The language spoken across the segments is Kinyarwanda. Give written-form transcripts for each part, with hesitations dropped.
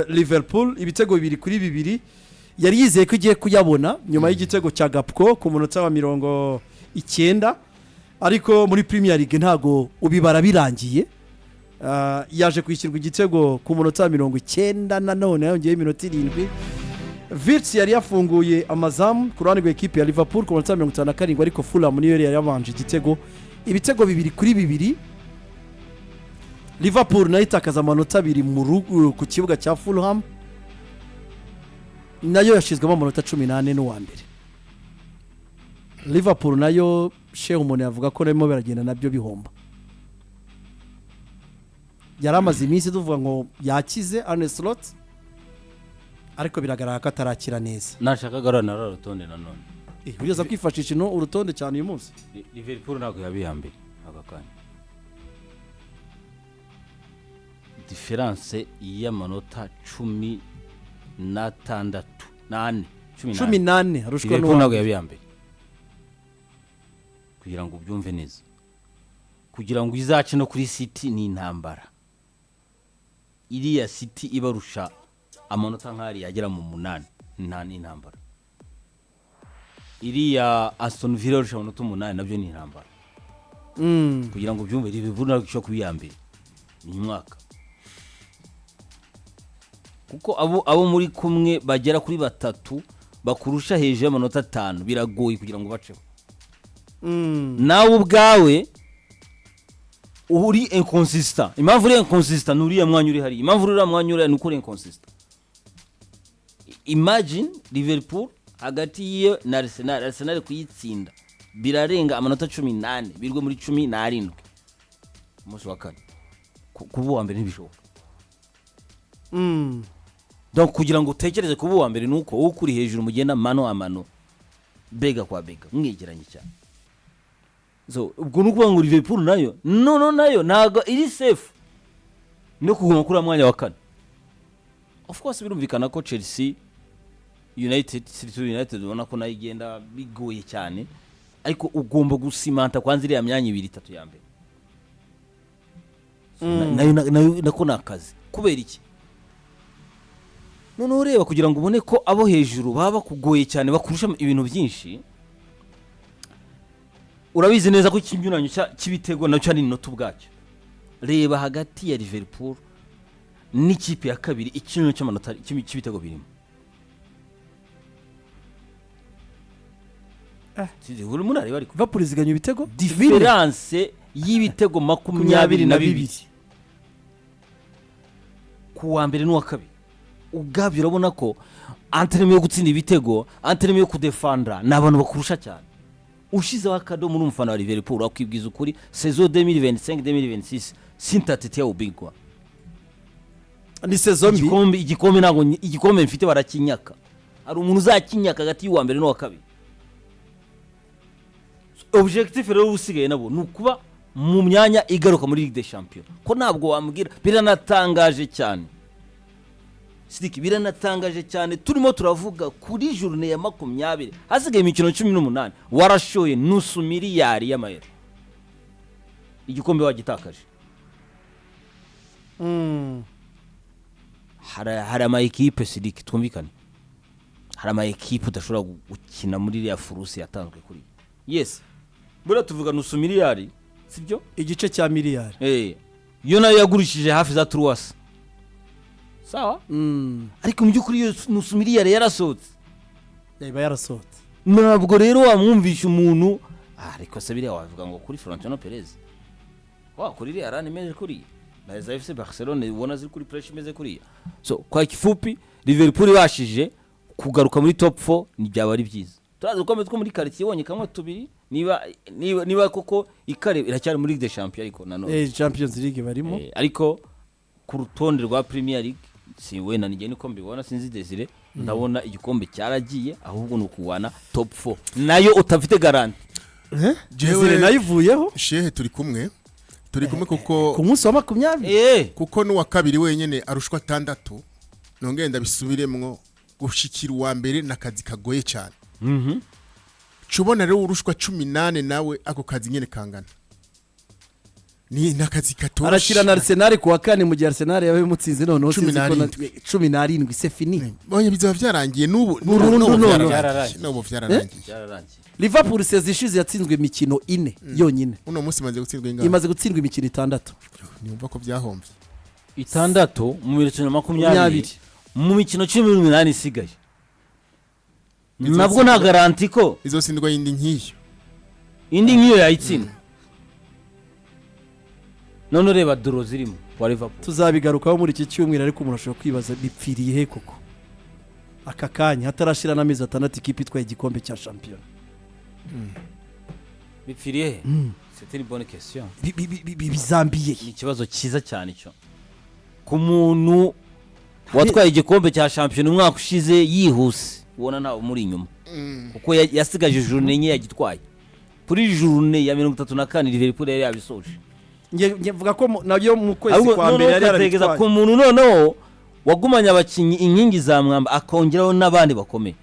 Liverpool ibitego 2-2 yari yizeye ko igiye kuyabona nyuma y'igitego cya Gapko ku munota wa 90 ariko muri Premier League ntago ubibara birangiye yaje kwishyirwa igitego ku munota wa 90 nanone yongeye iminota 7 Virts yari yafunguye amazamu ku ruhande rw'ekipe ya Liverpool ku munota wa 57 ariko Fulham niyo yari yabanje igitego ibitego 2-2 Liverpool nayo itakaza amanota 2 ku kibuga cya Fulham nayo yashizwemo amanota 18 n'uwa mbere Liverpool nayo shehe umuntu yavuga ko narimo baragenda nabyo bihomba yaramaze iminsi tuvuga ngo yakize Arne ariko biragaragara ko atarakira neza nashaka garana rutonde nanone ugeza kwifashisha no urutonde cyane uyu munsi Liverpool ntago yabiyambere agakanya difference y'amanota 18 arushwa no ntago yabiyambere kugira ngo ubyumve neza kugira ngo izace no kuri City ni intambara iriya City ibarusha amanota nk'ari yagera mu 8 nta n'intambara iriya Aston Villa irusha amanota 8 nabyo ni intambara kugira ngo ubyumve Liverpool nacyo kubiyambere ni mwaka kuko abo muri kumwe bagera kuri 3 bakurusha hejuru y'amanota 5 biragoye kugira ngo baceho nawe ubwawe uri inconsistent impamvu uri inconsistent nuriya mwanya uri hari impamvu uri mwanya uri nuko uri inconsistent imagine Liverpool hagati yiyo na Arsenal kuyitsinda birarenga amanota 18 birwe muri 17 umunsi wa kane kuba wa mbere ntibishoboka donc kugira ngo utekereze kuba wa mbere nuko ukuri hejuru mugenda mano amano bega kwa bega mwegeranye cyane so ubwo nuko ngo Liverpool nayo nayo nago iri safe no kuguma kuri mwanya wa kane of course birumvikana ko Chelsea United ubona ko nayo igenda bigoye cyane ariko ugomba gusimanta kwanza iriya myanya 2-3 ya mbere nayo nako nakazi kubera iki none ureba kugira ngo ubone ko abo hejuru baba kugoye cyane bakurusha ibintu byinshi urabizi neza ko ikinyuranyo cy'ibitego nacyo ari inota ubwacyo reba hagati ya Liverpool n'ikipe ya kabiri ikinyuranyo cy'amanota cy'ibitego birimo uri munareba ariko Liverpool ziganya ibitego difference y'ibitego 22 kuwa mbere n'uwa kabiri ubwabyo urabona ko entraînement yo gutsinda ibitego entraînement yo kudefendra nabantu bakurusha cyane ushize wakado muri umfana wa Liverpool akwibwiza ukuri saison 2025-2026 sintatete ya ubingwa ni saison mbi igikombe nago igikombe mfite barakinyaka ari umuntu uzakinyaka hagati y'uwa mbere n'uwa kabiri objectif rero usigaye nabo nukuba mu myanya igaruka muri Ligue des Champions ko ntabwo wambwira biranatangaje cyane Sidiki biranatangaje cyane turimo turavuga kuri journée ya 20 hasigaye imikino 18 warashoye nusu miliyari y'amayero igikombe wagitakaje hari ama equipe Sidiki twumvikane hari ama equipe udashobora gukina muri iriya furusi yatanzwe kuri yes bura tuvuga nusu miliyari sibyo igice cya miliyari yo nayo yagurishije hafi za Truas sawa ariko mu byukuri yo nusu miliyari yarasohotse yarasohotse ntabwo rero wamwumvisha umuntu ariko sabire wavuga ngo kuri Florentino Perez kuri iriya Arne imeze kuri na za FC Barcelona ubona ziri kuri pressure imeze kuri so kwa kifupi Liverpool bashije kugaruka muri top 4 ni byaba ari byiza turazi uko two muri quartier wonye kamwe tubiri niba koko ikare iracyari muri Ligue des Champions ariko nanone Champions League barimo ariko ku rutonde rwa Premier League si wena nije niko mbibona sinzi Desire ndabona igikombe cyaragiye ahubwo nukuwana top 4 nayo utafite garanti Desire nayivuyeho shehe turi kumwe kuko ku munsi wa 20 kuko no wa kabiri wenyene arushwa 6 nongenda bisubiremwo gushikira uwa mbere nakazi kagoye cyane Chubona rero urushwa 18 nawe ako kazi nyene kangana ni nakazi katoroshye arakira na Arsenal ku wa kane mu gihe Arsenal yabaye mutsinze none 17 c'est fini bonye bizaba byarangiye n'ubu byararangiye Liverpool sezishize yatsinzwe imikino 4 yonyine uno munsi imaze gutsindwa imikino 6 niumva ko byahombye 6 mu 2020 mu mikino 18 isigaye nabwo nta garanti ko izosindwa indi nkiyo yayitsinda none reba doro zirimo wa Liverpool tuzabigarukaho muri iki cyumweru ariko umuntu ashobora kwibaza bipfiriye he koko aka kanya hatarashira n'amezi 6 ikipe itwaye igikombe cya champion bipfiriye he c'est une bonne question bizambiye ni ikibazo cyiza cyane cyo ku muntu watwaye igikombe cya champion umwaka ushize yihuse ubona nawe muri inyuma kuko yasigaje journée nye yagitwaye kuri journée ya 34 Liverpool yari yabisoje nge vuga ko nabyo mu kwezi kwa mbere yari yarabitwaye ku muntu noneho wagumanya abakinyi inkingi za mwamba akongeraho n'abandi bakomeye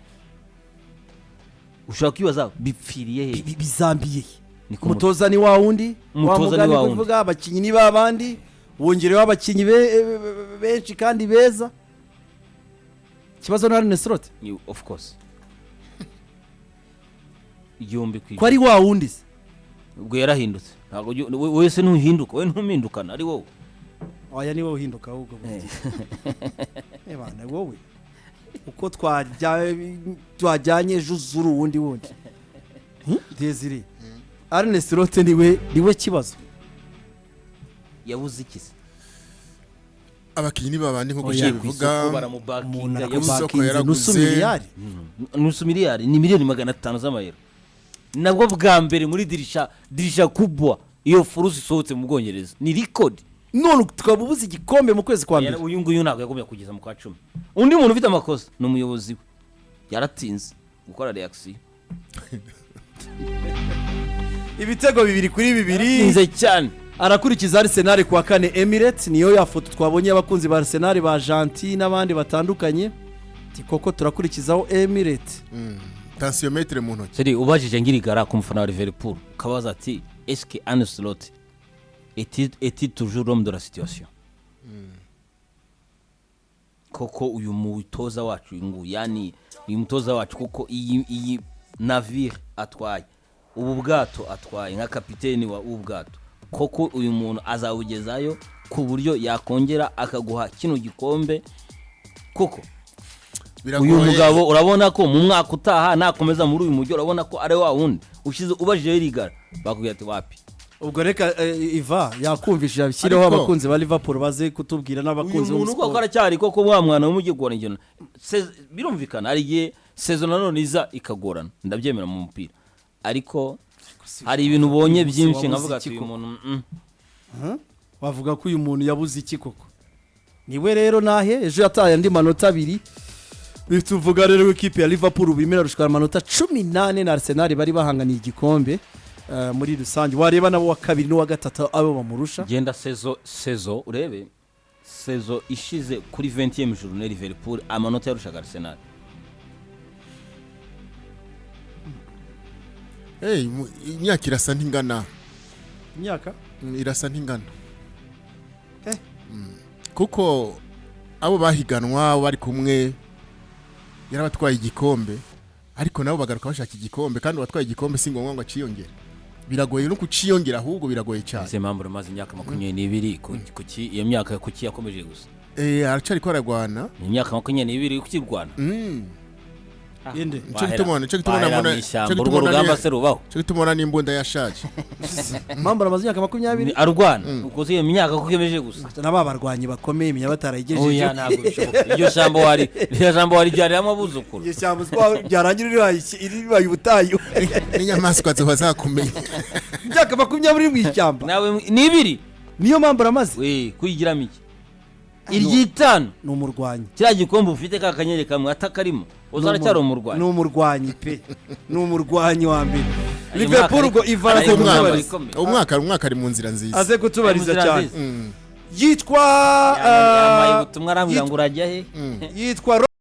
ushaka kwibaza bipfiriye he bizambiye umutoza ni wa wundi mugani kuvuga abakinyi ni babandi wongereho abakinyi benshi kandi beza kibazo na Arne Slot of course igihumbi ko ari wa wundi ubwo yarahindutse ntabwo wese ntuhinduka we ntumindukana ari wowe oya ni wowe uhinduka ahubwo bana wowe uko twajyanye juzuru wundi Desire Arne Slot niwe kibazo yabuze ikisi abakinyi babandi nko bivuga baramubakinga yaraguze nusu miliyari ni miliyoni 500 z'amayero nabwo bwa mbere muri dirisha kubwa iyo furusi isohotse mu Bwongereza ni record none tukabubuza igikombe mu kwezi kwa mbere uyu nguyu ntabwo yagomye kugeza mu kwa 10 undi muntu ufite amakosa no umuyobozi we yaratinze gukora reaction ibitego 2-2 nze cyane arakurikiza Arsenal ku wa kane Emirates niyo ya foto twabonye abakunzi ba Arsenal ba Argentine n'abandi batandukanye koko turakurikizaho Emirates tensiometre mu ntoki seri ubajije ngirigara ku mufana wa Liverpool kabaza ati est-ce que Arne Slot est toujours l'homme de la situation koko uyu mutoza wacu yani uyu mutoza wacu koko iyi navire atwaye ubu bwato atwaye nka kapiteni wa ubwato koko uyu muntu azawugezayo ku buryo yakongera akaguha kino gikombe koko uyu mugabo urabona ko mu mwaka utaha nakomeza muri uyu mujyi urabona ko ari wa wundi ushize ubajije rigara bakubwira ati wapi ubwo reka Iva yakumvishije abishyireho abakunzi ba Liverpool baze kutubwira n'abakunzi umuntu uko aracyari koko wa mwana w'umujyi gora ingeno birumvikana ari gihe season none iza ikagorana ndabyemera mu mupira ariko hari ibintu ubonye byinshi nkavuga ati uyu muntu wavuga ko uyu muntu yabuze iki koko niwe rero nahe ejo yataye andi manota 2 bituvuga rero ikipe ya Liverpool bimera rushikara manota 18 na Arsenal bari bahanganiye igikombe muri rusange wareba nabo wa kabiri no wa gatatu abo bamurusha genda sezo urebe sezo ishize kuri 20e journée Liverpool amanota yarushaga Arsenal imyaka irasa ntingana imyaka irasa ntingana kuko abo bahiganwa bari kumwe yarabatwaye igikombe ariko nabo bagaruka bashaka igikombe kandi watwaye igikombe singombwa ngo aciyongere biragoye no kuciyongera ahubwo biragoye cyane ese mpamvu rumaze imyaka 22 kuki iyo myaka kuki yakomeje gusa aracari ko aragwana imyaka 22 kuki rwana inde cyo gitumona urugamba se rubaho cyo gitumona n'imbunda yashaje mpamvu amaze imyaka 20 arwana uko iyo myaka kukemeje gusa n'ababarwanyi bakomeye imenya batarayigejeje oya ntabwo bishoboka iyo jambo wari byari amabuzukuru iyo jambo byarangira iri bayubutayo n'inyamaswa zo bazakumenya imyaka 20 mu ishyamba nawe nibiri niyo mpamvu amaze kuyigira miki iryitano n'umurwanyi cya gikombe ufite ka kanyere kamwe atakarimo uzara cyari umurwanyi n'umurwanyi pe n'umurwanyi wa mbere Liverpool go ivara ko umwaka ari mu nzira nziza aze kutubariza cyane yitwa yambaye ubutumwa arambwira ngo urajya he yitwa